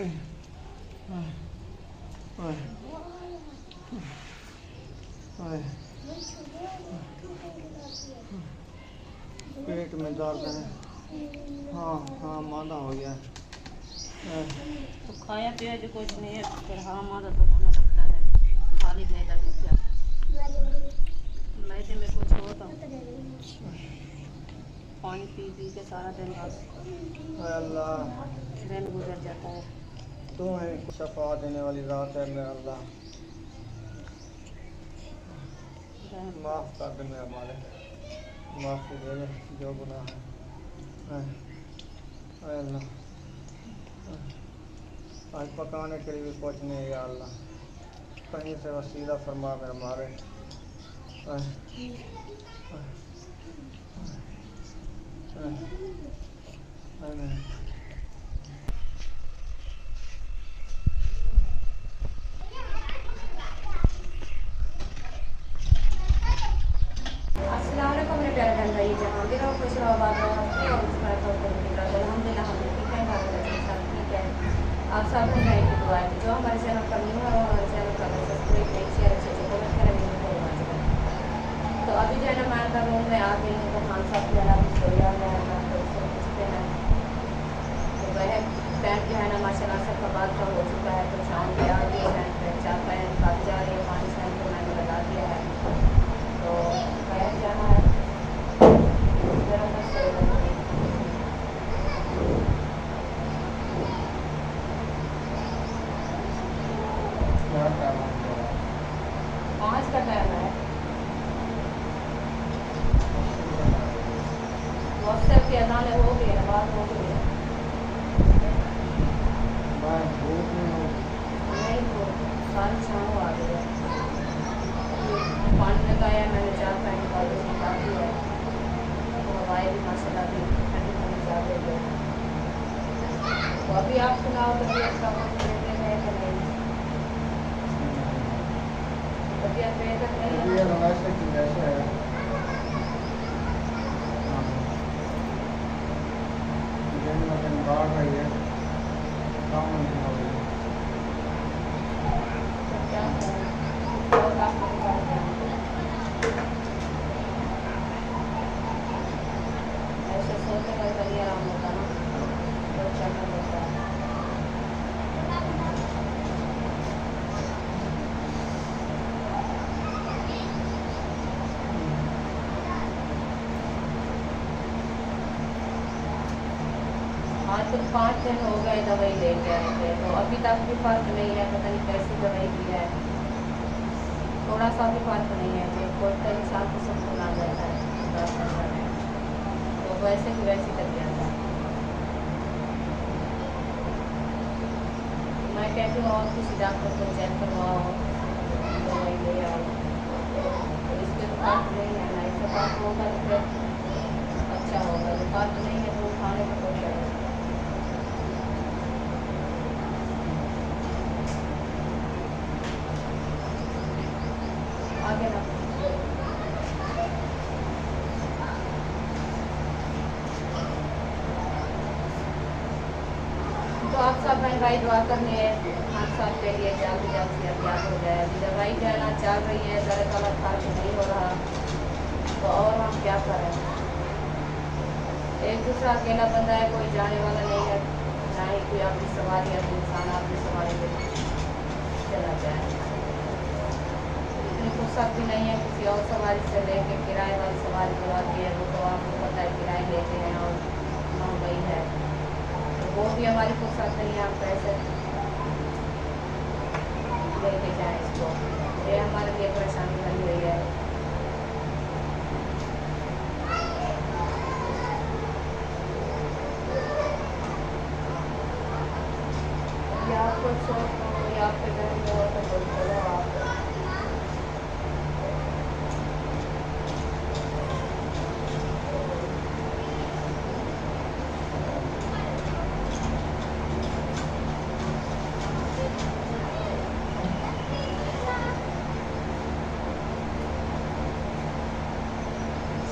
पेट में दर्द है। हाँ हाँ मादा हो गया। तो खाया पिया जो कुछ नहीं है फिर हाँ मादा तो होना लगता है। खाली मैदा की क्या मैदे में कुछ हो तो पानी पी पी के सारा दिन बस अल्लाह दिन गुजर जाता है। तू है शफा देने वाली ज़ात है मेरा अल्लाह। माफ़ कर दे मेरा मालिक, माफ़ी दे दे जो गुनाह है। अल्लाह आज पकाने के लिए भी कुछ नहीं है अल्लाह, कहीं से वसीला फरमा मेरा मालिक। अस्सलामुअलैकुम मेरे प्यारे बहन भाई, जहाँ भी रहो खुश रहो आबाद रहो हंसते और अल्हम्दुलिल्लाह हम ठीक हैं, हमारे बच्चे सब ठीक है। आप सब लोग भाई की दुआ है। जो हमारे चैनल पर न्यू है वो हमारे चैनल पर सब्सक्राइब लाइक शेयर अच्छे से कमेंट करें, वीडियो को वॉच करें। तो अभी जो है ना मैं अंदर रूम में आ गई हूँ, तो खान साहब जो है ना सोया है तो उससे पूछते हैं। तो वह टाइम जो है ना माशाल्लाह सब का बात का हो चुका है, तो शाम के आ गई है, चार पाए काफ़ी जा रही है, पानी शाम को मैंने लगा दिया है। तो वह जाना है का टाइम है। व्हाट्सएप की अजान हो गई है, बात हो गई है। नहीं तो सारी शाम आ गई है। पानी लगाया मैंने, चार पैन निकाल दी है, तो हवाएं भी माशाल्लाह भी ठंडी ठंडी जा रही है। तो अभी आप सुनाओ तबीयत का कुछ लेते हैं कि नहीं? तबीयत बेहतर नहीं है? क्या करें और आप ऐसे सोते हुए कभी आराम होता ना, तो चलना होता है। आज तो 5 दिन हो गए दवाई लेके आए थे, तो अभी तक भी फर्क नहीं है। पता नहीं कैसी दवाई दी है, थोड़ा सा भी फर्क नहीं है। तो कोई तो इंसान को सुकून आ जाता है दर्द में, तो वैसे की वैसी कर जाता है। मैं कहती हूँ और किसी डॉक्टर को चेक करवाओ, दवाई ले आओ, तो इसके तो फर्क नहीं है ना। इससे फर्क होगा तो फिर अच्छा होगा, तो फर्क नहीं है तो खाने का कोई है। आगे ना तो आप सब बहन भाई दुआ करनी है हम सब के लिए, जल्द जल्द से अभ्यास हो जाए। अभी दवाई जो है ना चल रही है, ज़रा गलत फर्क नहीं हो रहा, तो और हम क्या करें। एक दूसरा अकेला बंदा है, कोई जाने वाला नहीं है, ना ही कोई अपनी सवारी है, इंसान अपनी सवारी पे चला जाए। इतनी फुर्सत भी नहीं है किसी और सवारी से लेके, किराए वाली सवारी जो आती है वो तो आपको पता है किराए लेते हैं और महंगाई है, तो वो भी हमारी फुर्सत नहीं है। हम पैसे लेके जाएँ इसको, ये हमारे लिए परेशानी बनी हुई है। या कुछ सोच या आपके घर में हो तो कुछ बोलो आप।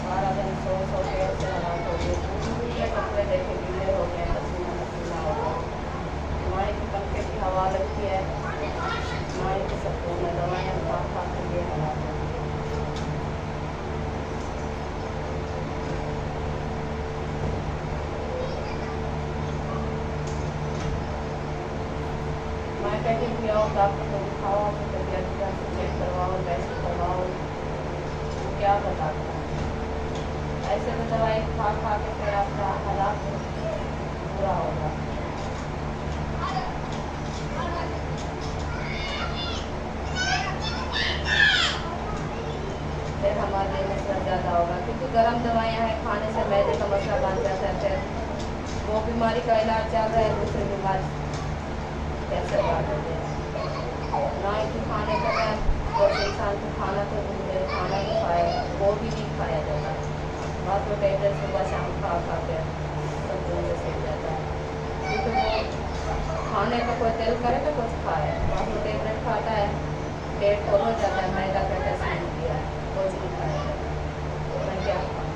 सारा दिन सो के ऐसे हालात हो गए, कपड़े देखे गीले हो गए, पसीना पसीना हो गया। हमारे कहती भी आओ डॉक्टर को दिखाओ, अपनी तबीयत क्या से चेक करवाओ, टेस्ट करवाओ, वो क्या बताता है। ऐसे में दवाई खा खा के फिर आपका हालात बुरा होगा। फिर हमारे लिए मसला ज़्यादा होगा, क्योंकि गर्म दवाइयाँ हैं, खाने से मैदे का मसला बन जाता है। फिर वो बीमारी का इलाज चल रहा है, दूसरी बीमारी कैसे बात होती है ना कि खाने का टाइम, जैसे इंसान को खाना तो मिले, खाना तो खाए, वो भी नहीं खाया जाता। बात तो टेबलेट सुबह शाम खा खा के सब दिन से सीख जाता है, क्योंकि वो खाने का कोई दिल करे तो कुछ खाए, बात तो टेबलेट खाता है, पेट फुल हो जाता है, मैदा का टेस्ट नहीं किया है, कुछ नहीं खाया जाता। मैं क्या खाऊं?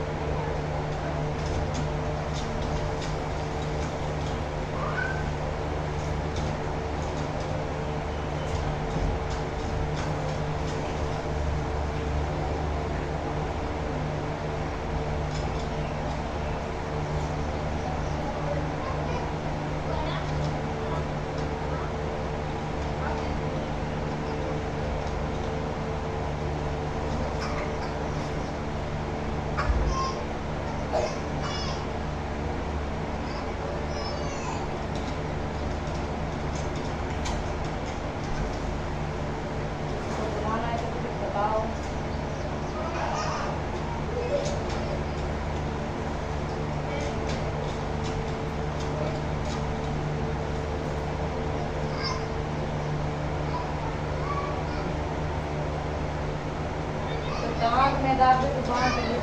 दांत में दांत की दुकान पे भी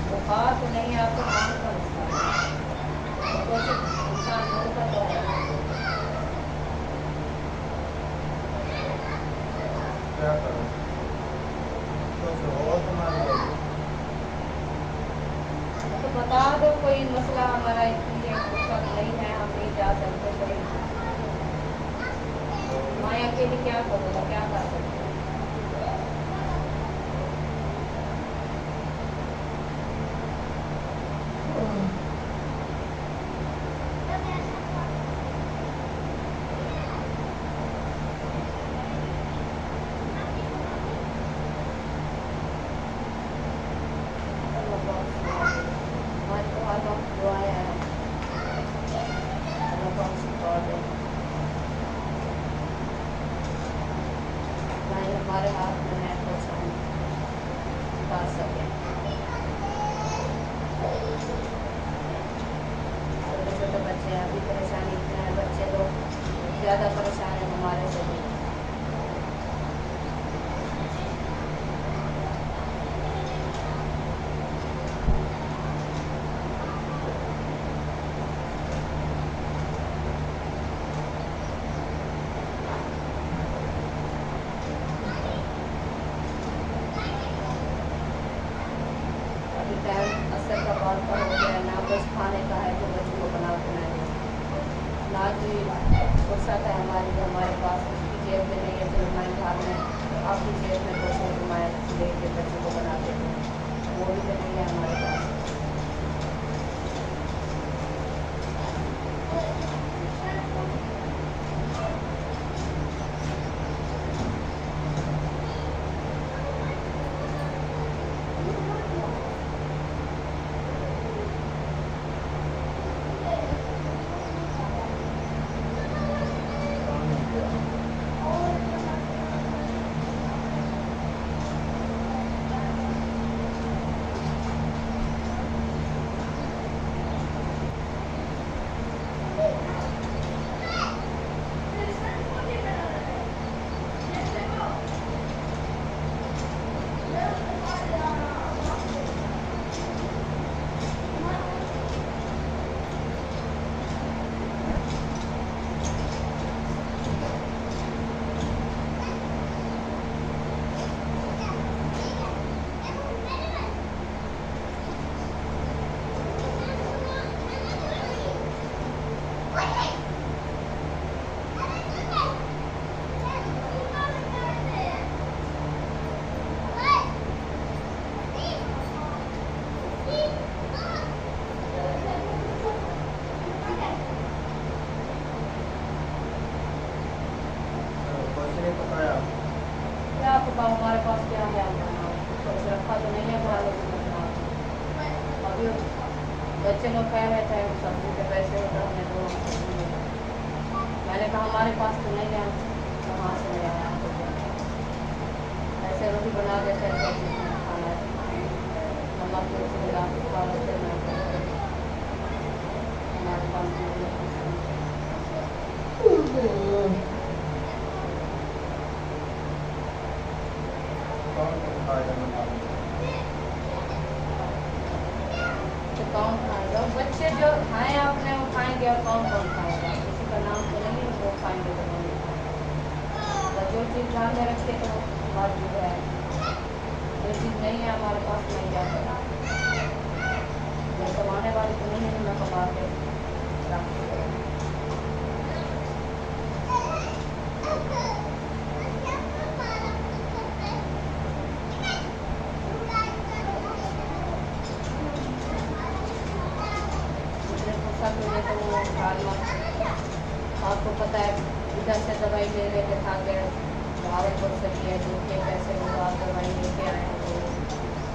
बुखार तो नहीं है, आपको दांत का नुकसान है, तो कुछ नुकसान होगा तो है। क्या करूं? कुछ और तुम्हारी लगी? तो बता दो कोई मसला हमारा इतनी फुर्सत नहीं है, हम नहीं जा सकते, कोई मैं अकेले क्या करूँगा, क्या कर सकते हैं। हमारे तो हर वक्त दुआएं हैं, अल्लाह को हम सपोर्ट दें, ना ही हमारे हाथ में है कुछ हम कर सकें। छोटे छोटे बच्चे हैं, अभी परेशानी इतने हैं, बच्चे लोग ज़्यादा परेशान हैं हमारे से भी। अभी टाइम असर का बहुत कम हो गया, ना कुछ खाने का है जो बच्चों को बना के ना दें, ना कोई फुर्सत है हमारी, जो हमारे पास उसकी जेब में नहीं है, फिर मैं घर में आपकी जेब में कुछ है तो मैं ले के बच्चों को बना के दूँ, वो भी तो नहीं है हमारे पास। बच्चे लोग कह रहे थे सब्जी के पैसे होता हमें तो मैंने कहा हमारे पास तो नहीं है, कहाँ से ले आया तो ऐसे रोटी बना देते हैं सब्जी खाना नमक मिर्च मिला के खा लेते हैं हमारे पास तो कौन खाएगा? बच्चे जो खाएं आपने वो खाएंगे और कौन कौन खाएगा? किसी का नाम तो नहीं है वो खाएंगे तो नहीं खाएंगे। तो जो चीज़ ध्यान में रखे तो हमारी जो है, जो चीज़ नहीं है हमारे पास नहीं जाता। मैं कमाने वाली तो नहीं है, मैं कमा के रखती हूँ। आपको पता है इधर से दवाई ले लेके था के भावलपुर से लिए जो के पैसे हुआ दवाई लेके आए हैं तो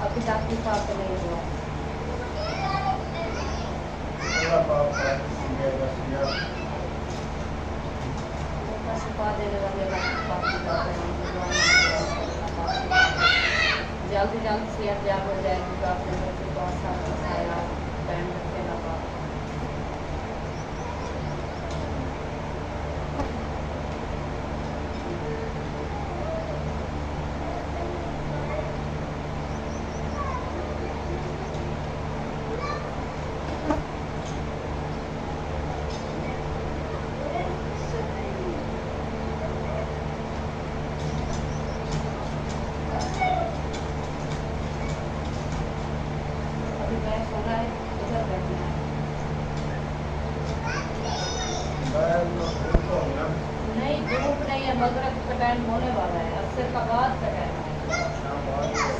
अभी तक की बात नहीं हुआ। छुपा देने वाले जल्दी जल्द सेहत जाग हो जाएगी तो आपने मुझे बहुत सारा बताया बैंड रखे लगा। नहीं धूप नहीं है, मगरब का टाइम होने वाला है, असर का बाद का टाइम है।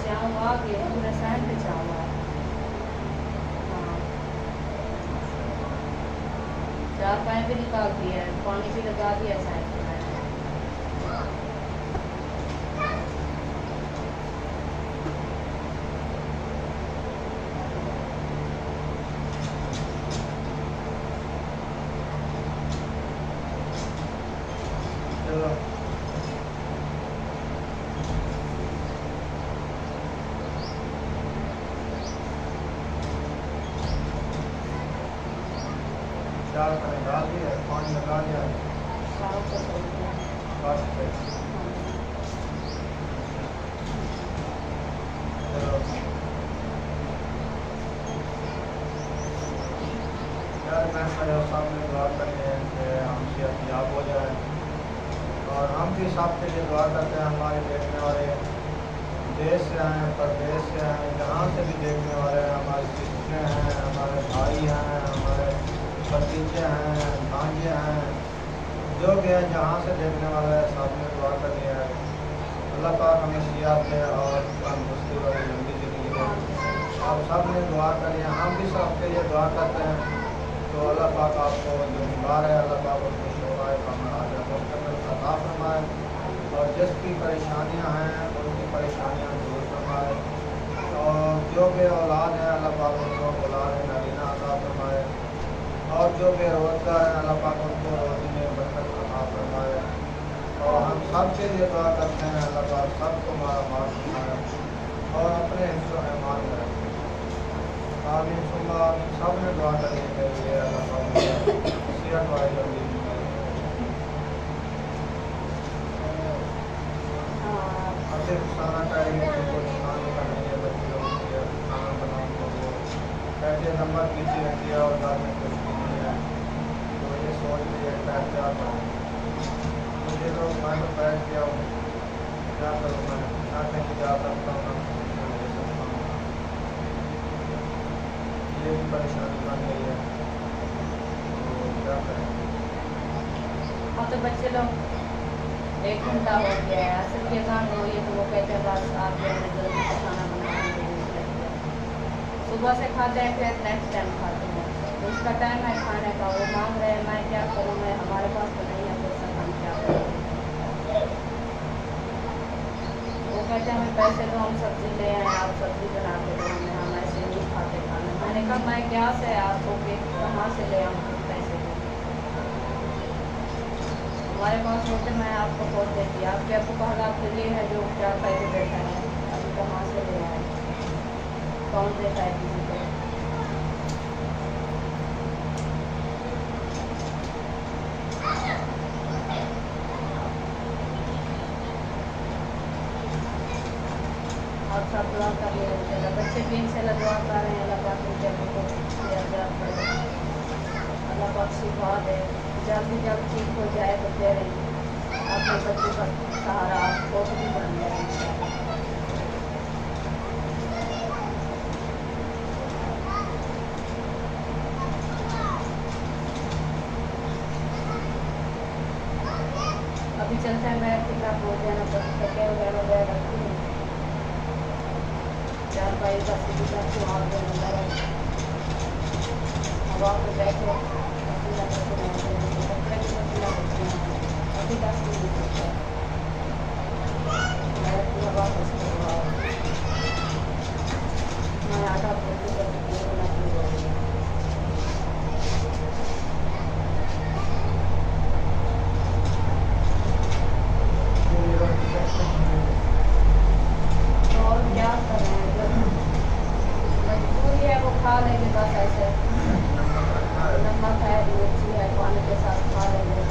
शाम आ गई पूरे सैंड पे शाम है। हाँ 4 पाए भी निकाल दिया है, पानी भी लगा दिया सैंड पे। चार मैंने डाल दिया, पानी लगा दिया बस फिर। चलो यार मैं सामने दुआ करते हैं कि हम सेहतयाब हो जाए और हम भी सब के लिए दुआ करते हैं। हमारे देखने वाले देश से आए, प्रदेश से आए, जहाँ से भी देखने वाले हैं, हमारी सिस्टरें हैं, हमारे भाई हैं, हमारे भतीजे हैं, भांजे हैं, जो भी है जहाँ से देखने वाला है सब ने दुआ करनी है। अल्लाह पाक हमें सेहत दे और तंदुरुस्ती वाली लंबी ज़िंदगी दे। और सब ने दुआ करी है, हम भी सब के लिए दुआ करते हैं। तो अल्लाह पाक आपको जो बीमार है अल्लाह पाक उसको शिफाए कामयाब मुस्तक़बिल अता फरमाए और जिसकी परेशानियाँ हैं उनकी परेशानियाँ दूर फरमाए। और जो भी औलाद है अल्लाह पाक उनको औलाद नगीना अता फरमाए और जो बेरोजगार है अल्लाह पाक उनको रोज़ी में बरकत अता फरमाए। और हम सब के लिए दुआ करते हैं अल्लाह पाक सबको मारा मार फरमाए और अपने हिस्सों में मान में रखें। आमीन सुम्मा आमीन। सब ने दुआ करने के लिए अल्लाह पाक सेहत वाली लंबी ज़िंदगी सिर्फ खाना खाएंगे तो खाने का नहीं है, बच्चे लोग खाना बनाओ तो वो पैसे नंबर पीछे रख दिया और घर में कुछ भी नहीं है तो ये सोच लिया पैर क्या करूँ। मुझे तो मैं तो पैर किया हूँ, क्या करूँ मैं, ना कहीं जा सकता हूँ ना ले सकता हूँ। ये भी परेशानी बन गई है तो क्या करें। हाँ तो बच्चे लोग 1 घंटा हो गया है, असर की अज़ान हो रही है तो वो कहते हैं बस आप जल्दी जल्दी से खाना बनाना। सुबह से खाते हैं फिर नेक्स्ट टाइम खाते हैं तो उसका टाइम है खाने का, वो मांग रहे हैं मैं क्या करूँ, मैं हमारे पास तो नहीं है पैसा, हम क्या करें। वो कहते हैं हमें पैसे दो हम सब्ज़ी ले आए, आप सब्ज़ी बना के दो, हमें हम ऐसे नहीं खाते खाना। मैंने मैंने कहा मैं क्या से आपको के कहाँ से ले आऊँ पैसे? हमारे पास होते मैं आपको खोल देती। आपके आपको कहा आपके लिए है जो 4 पैसे बैठा है, अभी कहाँ से ले आए? कौन देता है किसी को? और सब दुआ कर रहे हैं, बच्चे भी इनसे दुआ कर रहे हैं। अल्लाह पाक उनके को अल्लाह पाक सिखा दे, जल्दी जल्द ठीक हो जाए तो फिर अपने बच्चे का सहारा आपको भी बन जाए। अभी चलते हैं बैठ के हो जाना तो तके वगैरह रखती हूँ। 4 बाई का सीधा वहाँ पे अंदर हवा पे बैठे कपड़े भी पसीना होते हैं। अभी तक नहीं सकता हवा मैं आटा फोटो करके और क्या कर रहे हैं? जब मजबूरी है वो खा लेंगे बस ऐसे। नमक है, मिर्ची है, पानी के साथ खा लेंगे।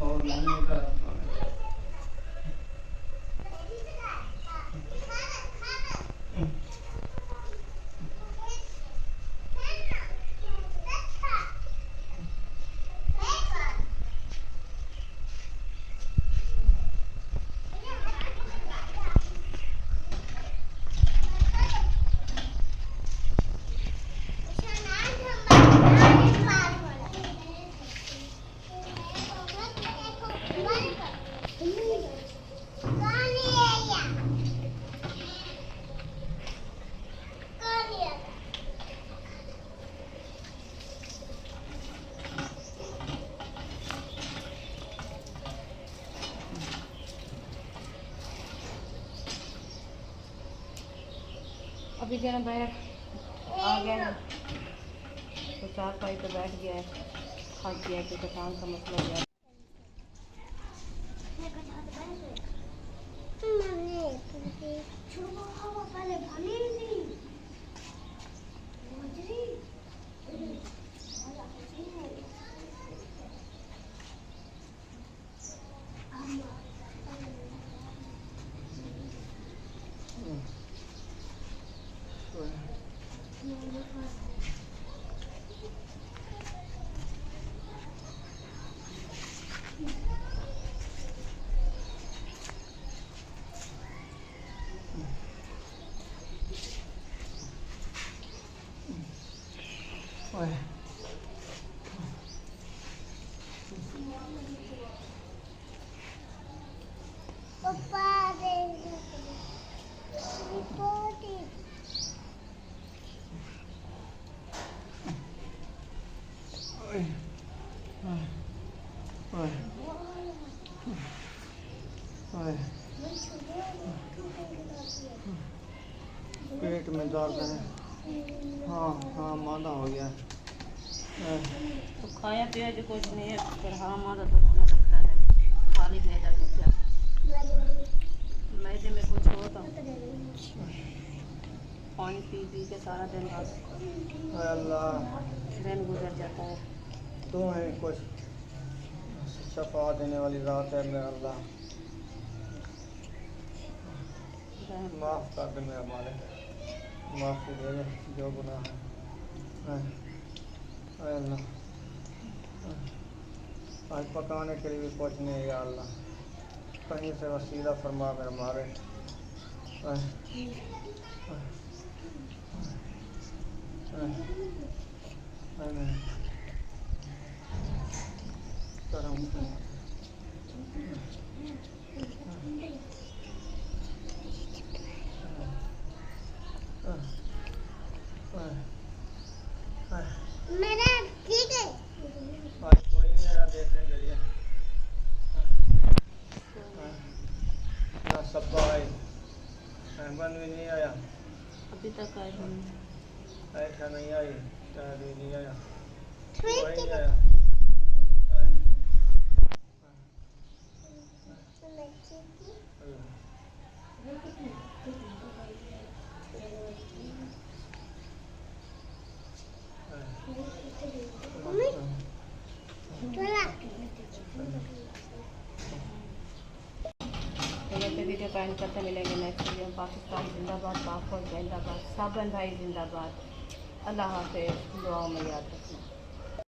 और मम्मी का अभी जरा बैठ आ गया है तो 4 पाई पे बैठ गया है, खा गया क्योंकि काम का मसला हो गया। पेट में दर्द है। हाँ हाँ मादा हो गया। तो खाया पिया जो कुछ नहीं है, फिर हाँ मादा तो होना लगता है। खाली मैदा तो क्या, मैदे में कुछ हो तो पानी पी पी के सारा दिन अल्लाह दिन गुजर जाता है। तू है कुछ शफा देने वाली रात है मेरा अल्लाह, माफ़ कर दे मेरा मालिक, माफ़ी दे दे जो गुनाह है। अल्लाह आज पकाने के लिए भी कुछ नहीं है या अल्लाह, कहीं से वसीला फरमा मेरे मारे। मेरा ठीक है। आज कोई नहीं आया देखने के लिए, ना सब्बा आई, अहमद भी नहीं आया, अभी तक आए हम ऐठा नहीं आई, शायद भी नहीं आया, कोई नहीं आया। वीडियो का एंड करते मिलेंगे नेक्स्ट वीडियो में। पाकिस्तान जिंदाबाद, पाक फौज जिंदाबाद, साबन भाई जिंदाबाद। अल्लाह हाफ़िज़, दुआओं में याद रखना।